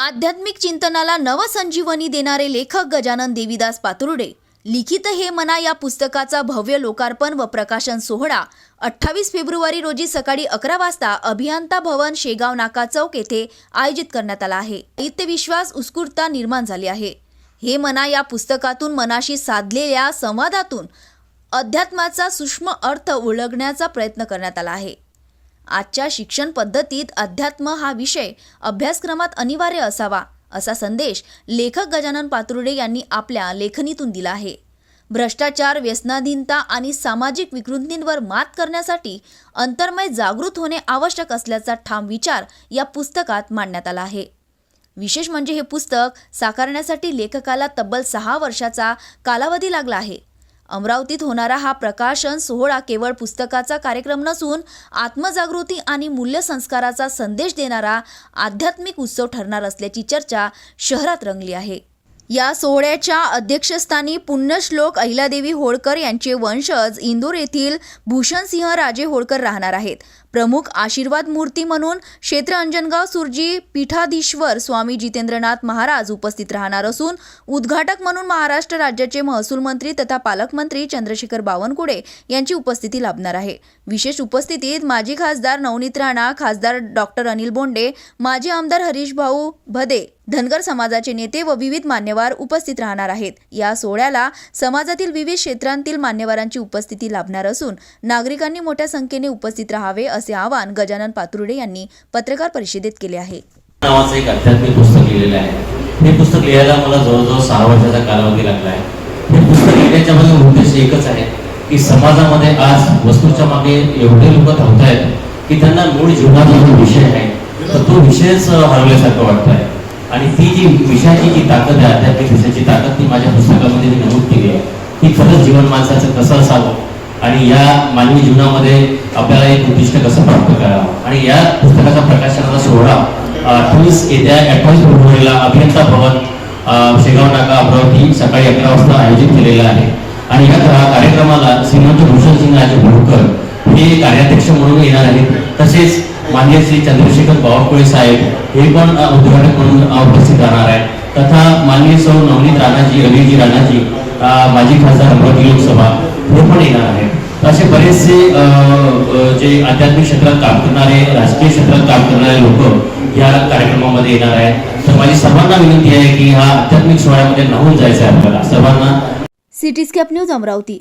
आध्यात्मिक चिंतनाला नवसंजीवनी देणारे लेखक गजानन देवीदास पातुर्डे लिखित हे मना या पुस्तकाचा भव्य लोकार्पण व प्रकाशन सोहळा 28 फेब्रुवारी रोजी सकाळी 11 वाजता अभियंता भवन शेगाव नाका चौक येथे आयोजित करण्यात आला आहे। साहित्य विश्वास उत्स्फूर्तता निर्माण झाली आहे। हे मना या पुस्तकातून मनाशी साधलेल्या संवादातून अध्यात्माचा सूक्ष्म अर्थ ओळखण्याचा प्रयत्न करण्यात आला आहे। आजच्या शिक्षण पद्धतीत अध्यात्म हा विषय अभ्यासक्रमात अनिवार्य असावा असा संदेश लेखक गजानन पातुर्डे यांनी आपल्या लेखणीतून दिला आहे। भ्रष्टाचार, व्यसनाधीनता आणि सामाजिक विकृतींवर मात करण्यासाठी अंतर्मय जागृत होणे आवश्यक असल्याचा ठाम विचार या पुस्तकात मांडण्यात आला आहे। विशेष म्हणजे हे पुस्तक साकारण्यासाठी लेखकाला तब्बल 6 वर्षाचा कालावधी लागला आहे। अमरावतीत होणारा हा प्रकाशन सोहळा केवळ पुस्तकाचा कार्यक्रम नसून आत्मजागृती आणि मूल्यसंस्काराचा संदेश देणारा आध्यात्मिक उत्सव ठरणार असल्याची चर्चा शहरात रंगली आहे। या सोहळ्याच्या अध्यक्षस्थानी पुण्यश्लोक अहिल्यादेवी होळकर यांचे वंशज इंदूर येथील भूषणसिंह राजे होळकर राहणार आहेत। प्रमुख आशीर्वाद मूर्ती म्हणून क्षेत्र अंजनगाव सुरजी पीठाधीश्वर स्वामी जितेंद्रनाथ महाराज उपस्थित राहणार असून उद्घाटक म्हणून महाराष्ट्र राज्याचे महसूल मंत्री तथा पालकमंत्री चंद्रशेखर बावनकुळे यांची उपस्थिती लाभणार आहे। विशेष उपस्थितीत माजी खासदार नवनीत राणा, खासदार डॉक्टर अनिल बोंडे, माजी आमदार हरीश भाऊ भदे, धनगर समाजाचे नेते व विविध मान्यवर उपस्थित राहणार आहेत। या सोहळ्याला समाजातील विविध क्षेत्रांतील मान्यवरांची उपस्थिती लाभणार असून नागरिकांनी मोठ्या संख्येने उपस्थित राहावे असे आवाहन गजानन पातुर्डे यांनी पत्रकार परिषदेत केले आहे। नावाचं एक आध्यात्मिक पुस्तक लिहिलेलं आहे। हे पुस्तक लिहायला मला जवळजवळ 6 वर्षाचा कालावधी लागला आहे। हे पुस्तक लिहिण्याच्या मागे उद्देश एकच आहे की समाजामध्ये आज वस्तूच्या मागे एवढे लोक धावत आहेत की त्यांना मूळ जीवनाचा जो विषय आहे तर तो विषयच हरवल्यासारखं वाटत आहे। आणि ती जी विषयाची जी ताकद आहे, आध्यात्मिक विषयाची ताकद, ती माझ्या पुस्तकामध्ये मी नमूद केली आहे की खरंच जीवन माणसाचं कसं असावं आणि या मानवी जीवनामध्ये आपल्याला एक उद्दिष्ट कसं प्राप्त करावं। आणि या पुस्तकाचा प्रकाशनाचा सोहळा 28 फेब्रुवारीला अभियंता भवन शेगाव नाका अमरावती सकाळी 11 वाजता आयोजित केलेला आहे। आणि या कार्यक्रमाला श्रीमंत भूषणसिंह राजे होळकर हे कार्याध्यक्ष म्हणून येणार आहेत। तसेच माननीय श्री चंद्रशेखर बावनकुळे साहेब हे पण उद्घाटक म्हणून उपस्थित राहणार आहेत। तथा माननीय सौ नवनीत राणाजी, रवीजी राणाजी, माजी खासदार अमरावती लोकसभा हे पण येणार आहेत। असे बरेचसे जे आध्यात्मिक क्षेत्रात काम करणारे, राजकीय क्षेत्रात काम करणारे लोक या कार्यक्रमामध्ये येणार आहेत। तर माझी सर्वांना विनंती आहे की हा आध्यात्मिक सोहळ्यामध्ये न्हावून जायचं आहे आपल्याला सर्वांना। Cityscape news Amravati.